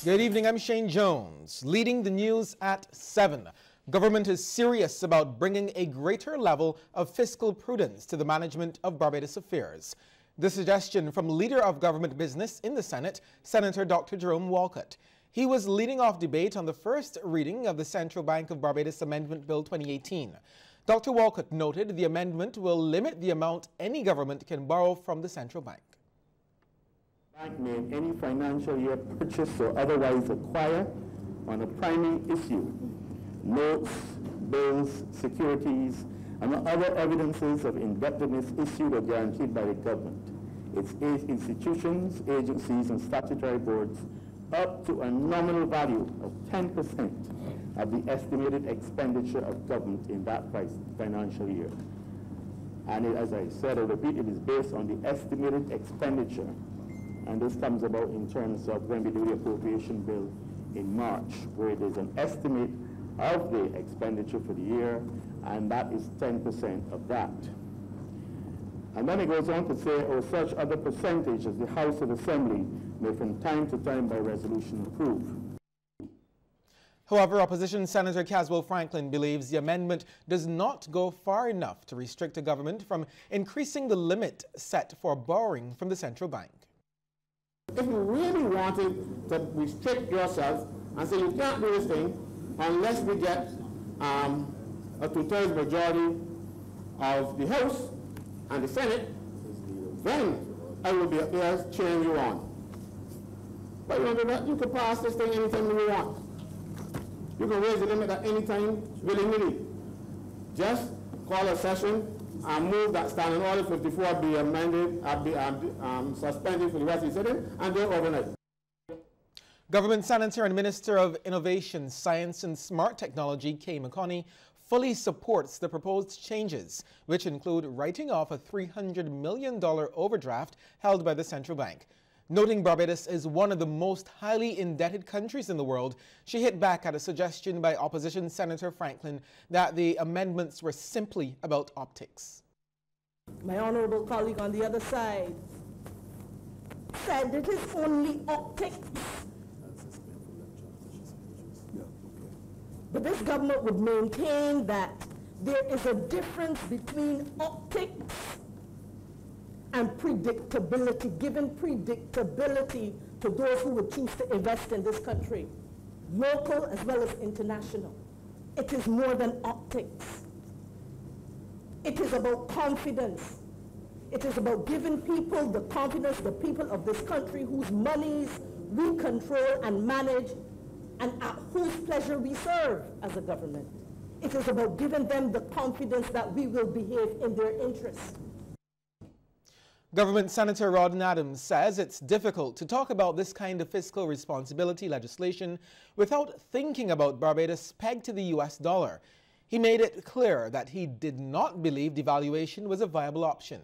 Good evening, I'm Shane Jones. Leading the news at 7. Government is serious about bringing a greater level of fiscal prudence to the management of Barbados affairs. The suggestion from Leader of Government Business in the Senate, Senator Dr. Jerome Walcott. He was leading off debate on the first reading of the Central Bank of Barbados Amendment Bill 2018. Dr. Walcott noted the amendment will limit the amount any government can borrow from the central bank. Bank may in any financial year purchase or otherwise acquire on a primary issue notes, bills, securities, and other evidences of indebtedness issued or guaranteed by the government, its institutions, agencies, and statutory boards up to a nominal value of 10% of the estimated expenditure of government in that financial year. And it, as I said, I repeat, it is based on the estimated expenditure. And this comes about in terms of when we do the appropriation bill in March, where it is an estimate of the expenditure for the year, and that is 10% of that. And then it goes on to say, or such other percentage as the House of Assembly may from time to time by resolution approve. However, Opposition Senator Caswell Franklin believes the amendment does not go far enough to restrict the government from increasing the limit set for borrowing from the central bank. If you really wanted to restrict yourself and say you can't do this thing unless we get a two-thirds majority of the House and the Senate, then I will be here cheering you on. But you know, you can pass this thing anytime you want. You can raise the limit at any time, willy-nilly. Just call a session and move that standing order 54 be amended, suspended for the rest of the sitting, and then overnight. Government Senator and Minister of Innovation, Science and Smart Technology, Kay McConney, fully supports the proposed changes, which include writing off a $300 million overdraft held by the central bank. Noting Barbados is one of the most highly indebted countries in the world, she hit back at a suggestion by Opposition Senator Franklin that the amendments were simply about optics. My honorable colleague on the other side said it is only optics. But this government would maintain that there is a difference between optics and predictability, giving predictability to those who would choose to invest in this country, local as well as international. It is more than optics. It is about confidence. It is about giving people the confidence, the people of this country whose monies we control and manage and at whose pleasure we serve as a government. It is about giving them the confidence that we will behave in their interest. Government Senator Rodden Adams says it's difficult to talk about this kind of fiscal responsibility legislation without thinking about Barbados pegged to the US dollar. He made it clear that he did not believe devaluation was a viable option.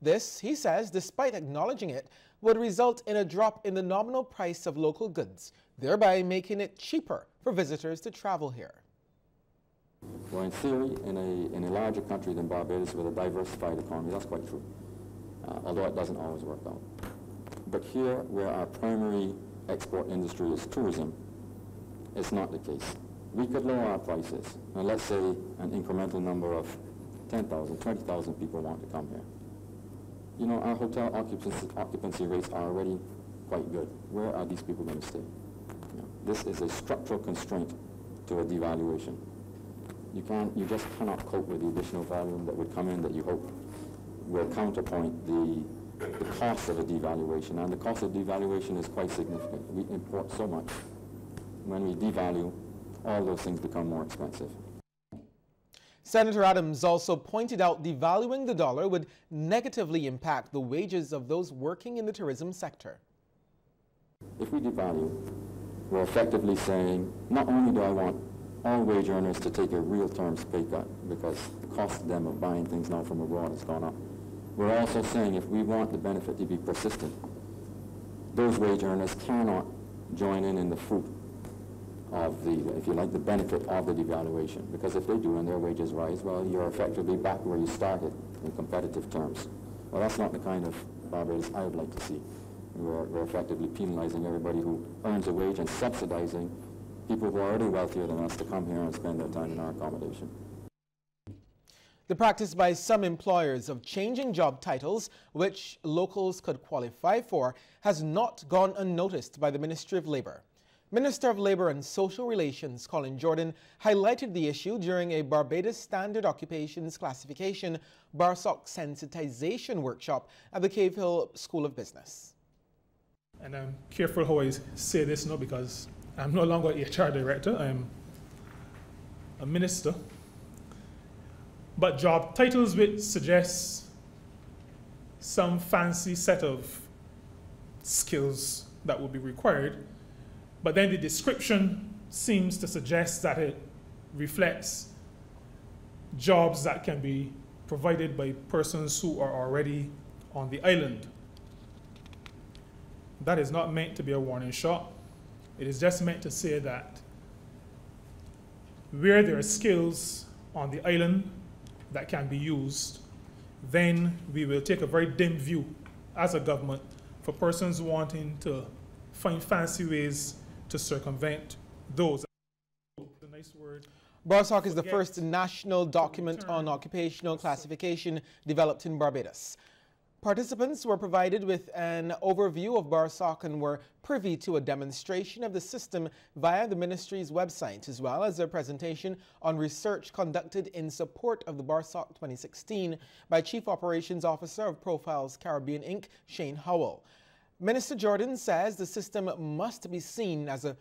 This, he says, despite acknowledging it, would result in a drop in the nominal price of local goods, thereby making it cheaper for visitors to travel here. Well, in theory, in a larger country than Barbados with a diversified economy, that's quite true. Although it doesn't always work out. But here, where our primary export industry is tourism, it's not the case. We could lower our prices, and let's say an incremental number of 10,000, 20,000 people want to come here. You know, our hotel occupancy rates are already quite good. Where are these people going to stay? You know, this is a structural constraint to a devaluation. You just cannot cope with the additional volume that would come in that you hope will counterpoint the cost of a devaluation. And the cost of devaluation is quite significant. We import so much. When we devalue, all those things become more expensive. Senator Adams also pointed out devaluing the dollar would negatively impact the wages of those working in the tourism sector. If we devalue, we're effectively saying, not only do I want all wage earners to take a real terms pay cut because the cost to them of buying things now from abroad has gone up, we're also saying if we want the benefit to be persistent, those wage earners cannot join in the fruit of the, if you like, the benefit of the devaluation. Because if they do and their wages rise, well, you're effectively back where you started in competitive terms. Well, that's not the kind of Barbados I would like to see. We're effectively penalizing everybody who earns a wage and subsidizing people who are already wealthier than us to come here and spend their time in our accommodation. The practice by some employers of changing job titles, which locals could qualify for, has not gone unnoticed by the Ministry of Labor. Minister of Labor and Social Relations Colin Jordan highlighted the issue during a Barbados Standard Occupations Classification BARSOC sensitization workshop at the Cave Hill School of Business. And I'm careful how I say this now because I'm no longer HR director, I'm a minister. But job titles which suggest some fancy set of skills that will be required, but then the description seems to suggest that it reflects jobs that can be provided by persons who are already on the island. That is not meant to be a warning shot. It is just meant to say that where there are skills on the island that can be used, then we will take a very dim view as a government for persons wanting to find fancy ways to circumvent those. The nice word. BARSOC is the first national document on occupational classification developed in Barbados. Participants were provided with an overview of BARSOC and were privy to a demonstration of the system via the ministry's website, as well as a presentation on research conducted in support of the BARSOC 2016 by Chief Operations Officer of Profiles Caribbean Inc., Shane Howell. Minister Jordan says the system must be seen as a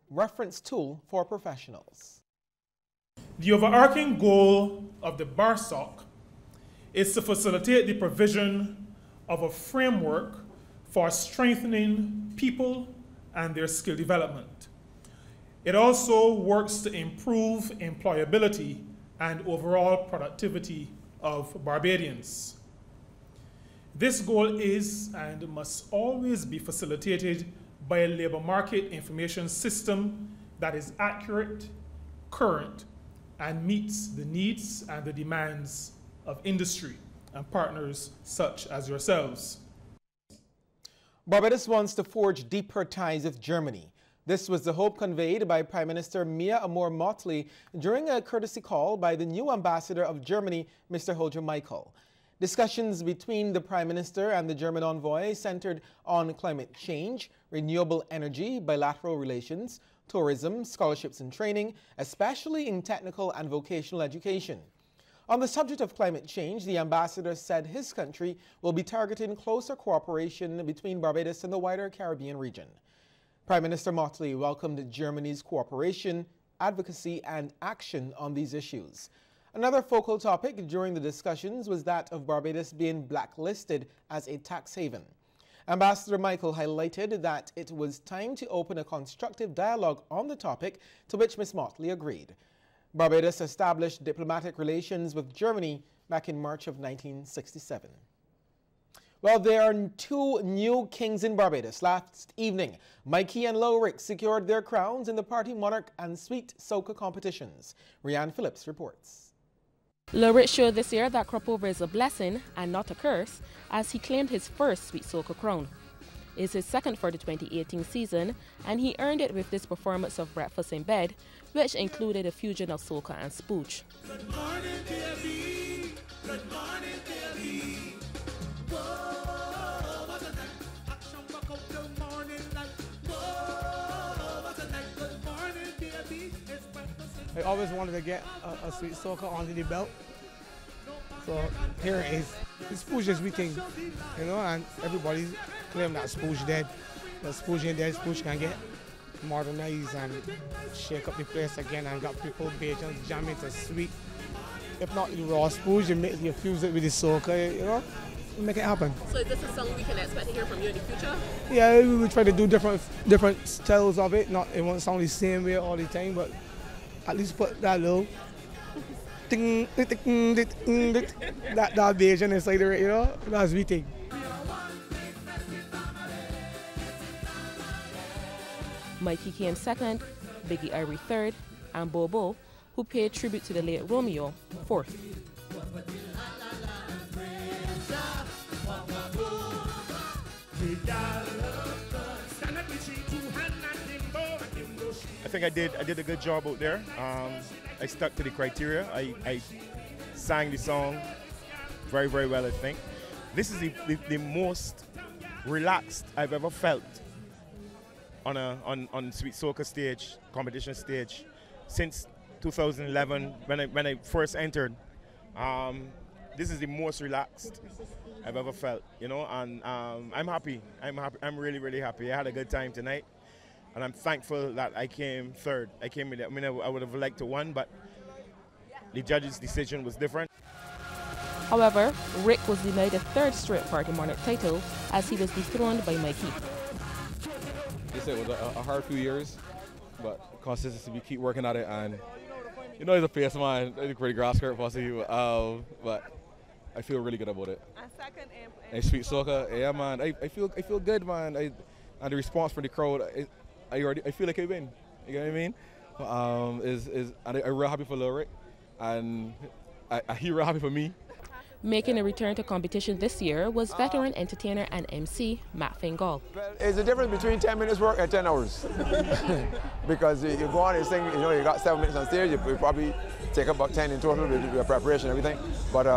reference tool for professionals. The overarching goal of the BARSOC is to facilitate the provision of a framework for strengthening people and their skill development. It also works to improve employability and overall productivity of Barbadians. This goal is and must always be facilitated by a labor market information system that is accurate, current, and meets the needs and the demands of industry and partners such as yourselves. Barbados wants to forge deeper ties with Germany. This was the hope conveyed by Prime Minister Mia Amor-Motley during a courtesy call by the new ambassador of Germany, Mr. Holger Michael. Discussions between the Prime Minister and the German envoy centered on climate change, renewable energy, bilateral relations, tourism, scholarships and training, especially in technical and vocational education. On the subject of climate change, the ambassador said his country will be targeting closer cooperation between Barbados and the wider Caribbean region. Prime Minister Motley welcomed Germany's cooperation, advocacy, and action on these issues. Another focal topic during the discussions was that of Barbados being blacklisted as a tax haven. Ambassador Michael highlighted that it was time to open a constructive dialogue on the topic, to which Ms. Motley agreed. Barbados established diplomatic relations with Germany back in March of 1967. Well, there are two new kings in Barbados. Last evening, Mikey and Lowrick secured their crowns in the Party Monarch and Sweet Soca competitions. Rianne Phillips reports. Lowrick showed this year that crop over is a blessing and not a curse, as he claimed his first Sweet Soca crown. It's his second for the 2018 season, and he earned it with this performance of Breakfast in Bed, which included a fusion of soca and spooch. Good morning, baby. Good morning, baby. Whoa, what a night. Action back up the morning light. Whoa, what a night. Good morning, baby. It's breakfast in bed. I always wanted to get a Sweet Soca under the belt. So here it is. It's spooch as we think, you know, and everybody's claiming that spooch dead. But spooch ain't dead, spooch can get modernized and shake up the place again and got people Bajans jamming to sweet. If not the raw spooch, you fuse it with the soca, you know, make it happen. So is this a song we can expect to hear from you in the future? Yeah, we will try to do different styles of it. Not it won't sound the same way all the time, but at least put that little ding, ding, ding, ding, ding, ding, that Bajan inside of it, you know, that's we think. Mikey came second, Biggie Irie third, and Bobo, who paid tribute to the late Romeo, fourth. I think I did a good job out there. I stuck to the criteria. I sang the song very, very well, I think. This is the most relaxed I've ever felt on Sweet Soca stage, competition stage, since 2011 when I first entered. This is the most relaxed I've ever felt, you know, and I'm happy. I'm really, really happy. I had a good time tonight, and I'm thankful that I came third. I would have liked to win, but the judge's decision was different. However, Rick was denied a third straight Party Monarch title as he was dethroned by Mikey. They said it was a hard few years, but consistency, we keep working at it, and you know, he's a face man, he's a pretty grass skirt pussy, but I feel really good about it. And Sweet Soca, yeah man, I feel good, man. And the response from the crowd, I feel like I win. You know what I mean? And I'm real happy for Lil Rick, and he's real happy for me. Making a return to competition this year was veteran entertainer and MC Matt Fingal. It's the difference between 10 minutes work and 10 hours. Because you go on and sing, you know, you got 7 minutes on stage, you probably take about 10 in total with your preparation and everything. But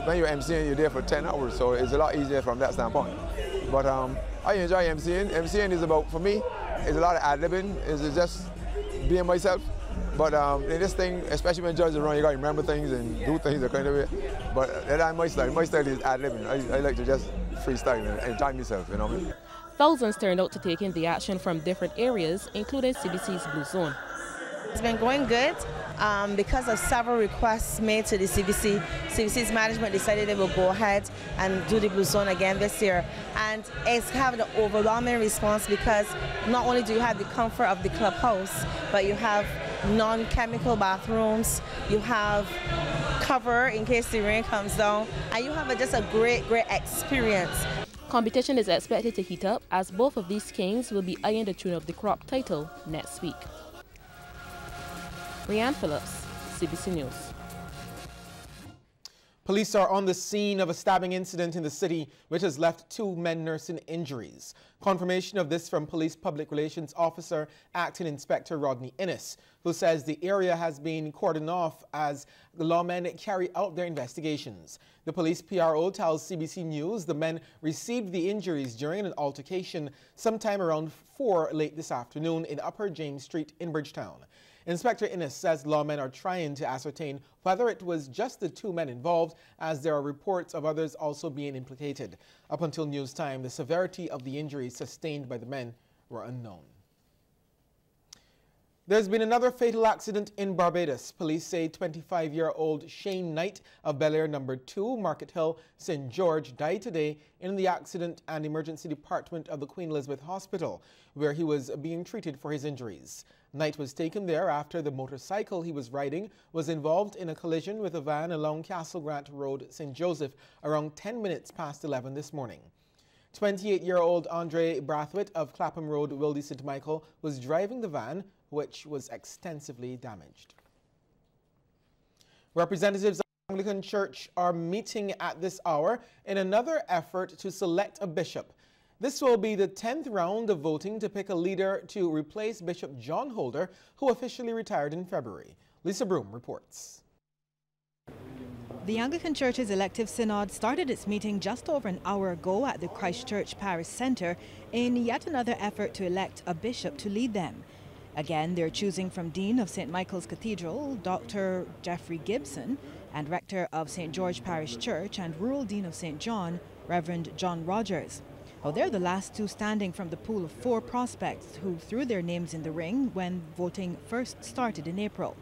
when you're MCing, you're there for 10 hours, so it's a lot easier from that standpoint. But I enjoy MCing. MCing is about, for me, it's a lot of ad-libbing, it's just being myself. But in this thing, especially when judges are around, you got to remember things and do things the kind of way. But that's my style. My style is ad-libbing. I like to just freestyle and enjoy myself, you know what I mean? Thousands turned out to take in the action from different areas, including CBC's Blue Zone. It's been going good because of several requests made to the CBC. CBC's management decided they will go ahead and do the Blue Zone again this year. And it's having an overwhelming response because not only do you have the comfort of the clubhouse, but you have non-chemical bathrooms, you have cover in case the rain comes down, and you have just a great experience. Competition is expected to heat up as both of these kings will be eyeing the tune of the crop title next week. Rianne Phillips, CBC News. Police are on the scene of a stabbing incident in the city which has left 2 men nursing injuries. Confirmation of this from Police Public Relations Officer Acting Inspector Rodney Innes, who says the area has been cordoned off as the lawmen carry out their investigations. The police PRO tells CBC News the men received the injuries during an altercation sometime around 4 late this afternoon in Upper James Street in Bridgetown. Inspector Innes says lawmen are trying to ascertain whether it was just the 2 men involved, as there are reports of others also being implicated. Up until news time, the severity of the injuries sustained by the men were unknown. There's been another fatal accident in Barbados. Police say 25-year-old Shane Knight of Bel Air No. 2, Market Hill, St. George, died today in the accident and emergency department of the Queen Elizabeth Hospital, where he was being treated for his injuries. Knight was taken there after the motorcycle he was riding was involved in a collision with a van along Castle Grant Road, St. Joseph, around 10 minutes past 11 this morning. 28-year-old Andre Brathwaite of Clapham Road, Wildy St. Michael, was driving the van, which was extensively damaged. Representatives of the Anglican Church are meeting at this hour in another effort to select a bishop. This will be the 10th round of voting to pick a leader to replace Bishop John Holder, who officially retired in February. Lisa Broom reports. The Anglican Church's elective synod started its meeting just over an hour ago at the Christchurch Parish Centre in yet another effort to elect a bishop to lead them. Again, they're choosing from Dean of St. Michael's Cathedral, Dr. Jeffrey Gibson, and Rector of St. George Parish Church and Rural Dean of St. John, Reverend John Rogers. Well, they're the last 2 standing from the pool of 4 prospects who threw their names in the ring when voting first started in April.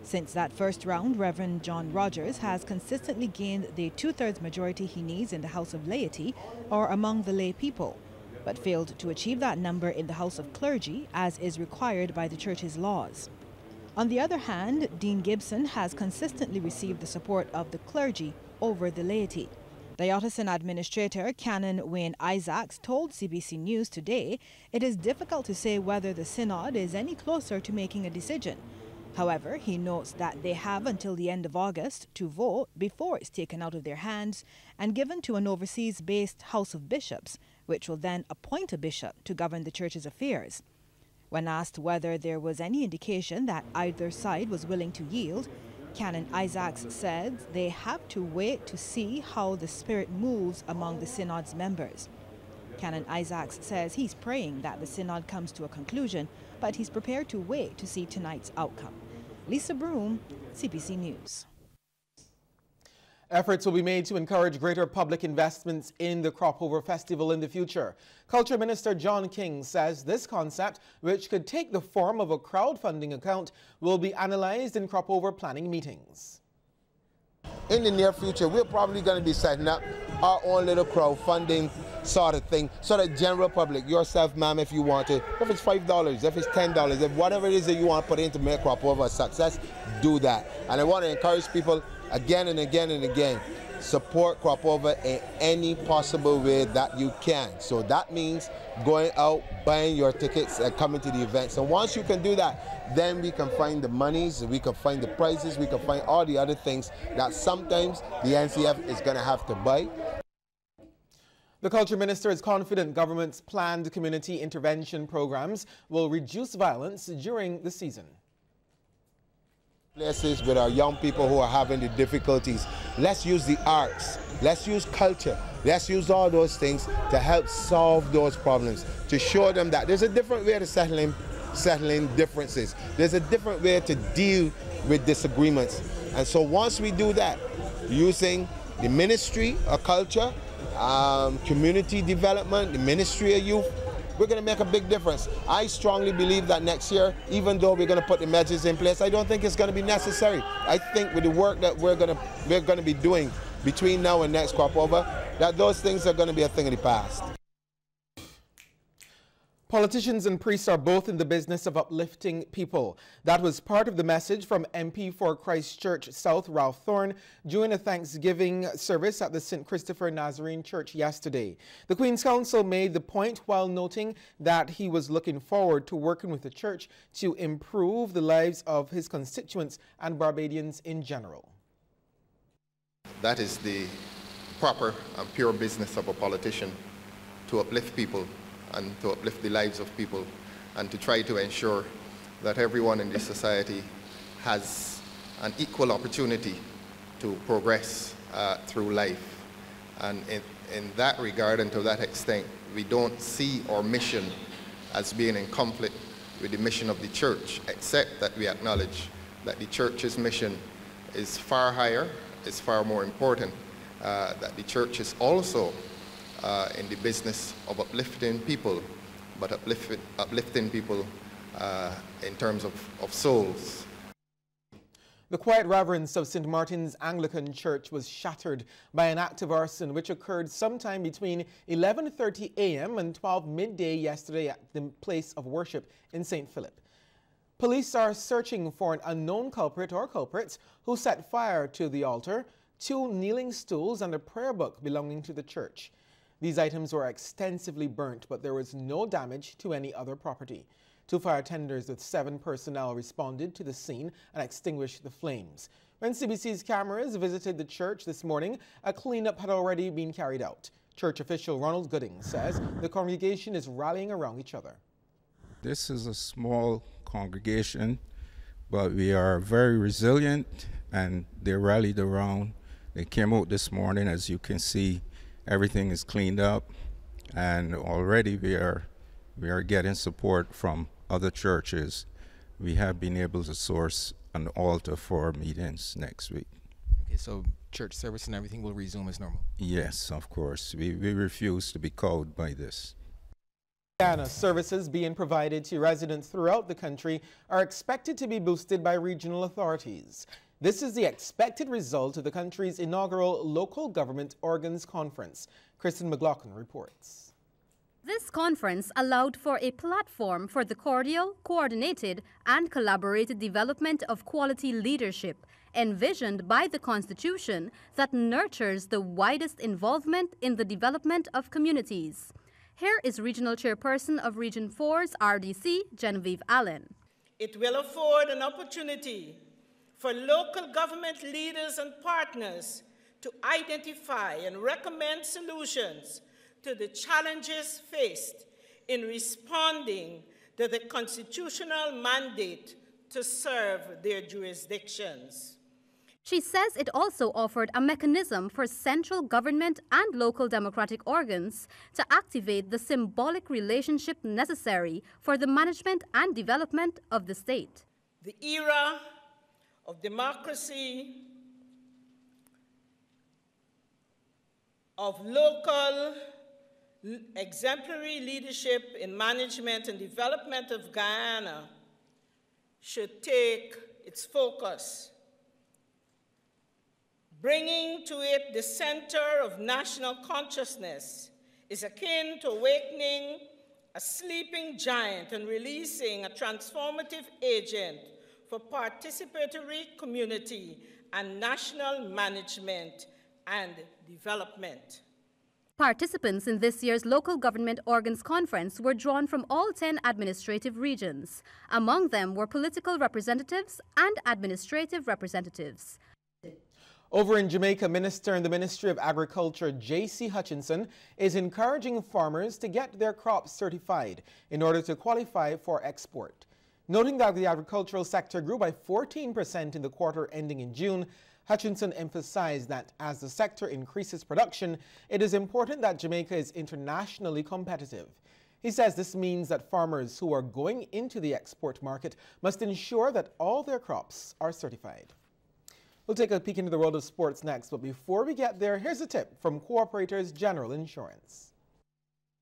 Since that first round, Reverend John Rogers has consistently gained the 2/3 majority he needs in the House of Laity or among the lay people, but failed to achieve that number in the House of Clergy as is required by the Church's laws. On the other hand, Dean Gibson has consistently received the support of the clergy over the laity. Diocesan Administrator Canon Wayne Isaacs told CBC News today it is difficult to say whether the synod is any closer to making a decision. However, he notes that they have until the end of August to vote before it's taken out of their hands and given to an overseas-based House of Bishops, which will then appoint a bishop to govern the church's affairs. When asked whether there was any indication that either side was willing to yield, Canon Isaacs said they have to wait to see how the Spirit moves among the Synod's members. Canon Isaacs says he's praying that the Synod comes to a conclusion, but he's prepared to wait to see tonight's outcome. Lisa Broom, CBC News. Efforts will be made to encourage greater public investments in the Cropover Festival in the future. Culture Minister John King says this concept, which could take the form of a crowdfunding account, will be analyzed in Cropover planning meetings. In the near future, we're probably going to be setting up our own little crowdfunding sort of thing, so that general public, yourself, ma'am, if you want to, if it's $5, if it's $10, if whatever it is that you want to put in to make Cropover a success, do that. And I want to encourage people again and again and again, support Cropover in any possible way that you can. So that means going out, buying your tickets and coming to the events. And once you can do that, then we can find the monies, we can find the prices, we can find all the other things that sometimes the NCF is going to have to buy. The Culture Minister is confident government's planned community intervention programs will reduce violence during the season. Places with our young people who are having the difficulties, let's use the arts, let's use culture, let's use all those things to help solve those problems, to show them that there's a different way to settling differences. There's a different way to deal with disagreements. And so once we do that, using the Ministry of Culture, Community Development, the Ministry of Youth, we're going to make a big difference. I strongly believe that next year, even though we're going to put the measures in place, I don't think it's going to be necessary. I think with the work that we're going to be doing between now and next Cropover, that those things are going to be a thing of the past. Politicians and priests are both in the business of uplifting people. That was part of the message from MP for Christchurch South Ralph Thorne during a Thanksgiving service at the St. Christopher Nazarene Church yesterday. The Queen's Counsel made the point while noting that he was looking forward to working with the church to improve the lives of his constituents and Barbadians in general. That is the proper and pure business of a politician, to uplift people and to uplift the lives of people, and to try to ensure that everyone in this society has an equal opportunity to progress through life. And in that regard and to that extent, we don't see our mission as being in conflict with the mission of the church, except that we acknowledge that the church's mission is far higher, is far more important, that the church is also in the business of uplifting people, but uplifting people in terms of souls. The quiet reverence of St. Martin's Anglican Church was shattered by an act of arson which occurred sometime between 11:30 a.m. and 12 midday yesterday at the place of worship in St. Philip. Police are searching for an unknown culprit or culprits who set fire to the altar, 2 kneeling stools, and a prayer book belonging to the church. These items were extensively burnt, but there was no damage to any other property. 2 fire tenders with 7 personnel responded to the scene and extinguished the flames. When CBC's cameras visited the church this morning, a cleanup had already been carried out. Church official Ronald Gooding says the congregation is rallying around each other. This is a small congregation, but we are very resilient, and they rallied around. They came out this morning, as you can see. Everything is cleaned up, and already we are getting support from other churches. We have been able to source an altar for meetings next week. Okay, so church service and everything will resume as normal? Yes, of course. We refuse to be cowed by this. Services being provided to residents throughout the country are expected to be boosted by regional authorities. This is the expected result of the country's inaugural Local Government Organs Conference. Kristen McLaughlin reports. This conference allowed for a platform for the cordial, coordinated, and collaborated development of quality leadership envisioned by the Constitution that nurtures the widest involvement in the development of communities. Here is Regional Chairperson of Region 4's RDC, Genevieve Allen. It will afford an opportunity for local government leaders and partners to identify and recommend solutions to the challenges faced in responding to the constitutional mandate to serve their jurisdictions. She says it also offered a mechanism for central government and local democratic organs to activate the symbolic relationship necessary for the management and development of the state. The era of democracy, of local exemplary leadership in management and development of Guyana should take its focus, bringing to it the center of national consciousness is akin to awakening a sleeping giant and releasing a transformative agent for participatory community and national management and development. Participants in this year's Local Government Organs Conference were drawn from all 10 administrative regions. Among them were political representatives and administrative representatives. Over in Jamaica, Minister in the Ministry of Agriculture, J.C. Hutchinson, is encouraging farmers to get their crops certified in order to qualify for export. Noting that the agricultural sector grew by 14% in the quarter ending in June, Hutchinson emphasized that as the sector increases production, it is important that Jamaica is internationally competitive. He says this means that farmers who are going into the export market must ensure that all their crops are certified. We'll take a peek into the world of sports next, but before we get there, here's a tip from Cooperators General Insurance.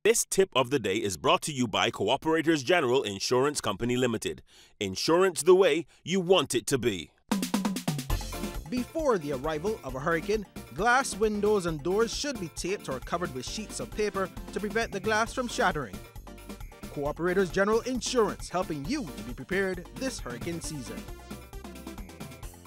This tip of the day is brought to you by Cooperators General Insurance Company Limited. Insurance the way you want it to be. Before the arrival of a hurricane, glass windows and doors should be taped or covered with sheets of paper to prevent the glass from shattering. Cooperators General Insurance, helping you to be prepared this hurricane season.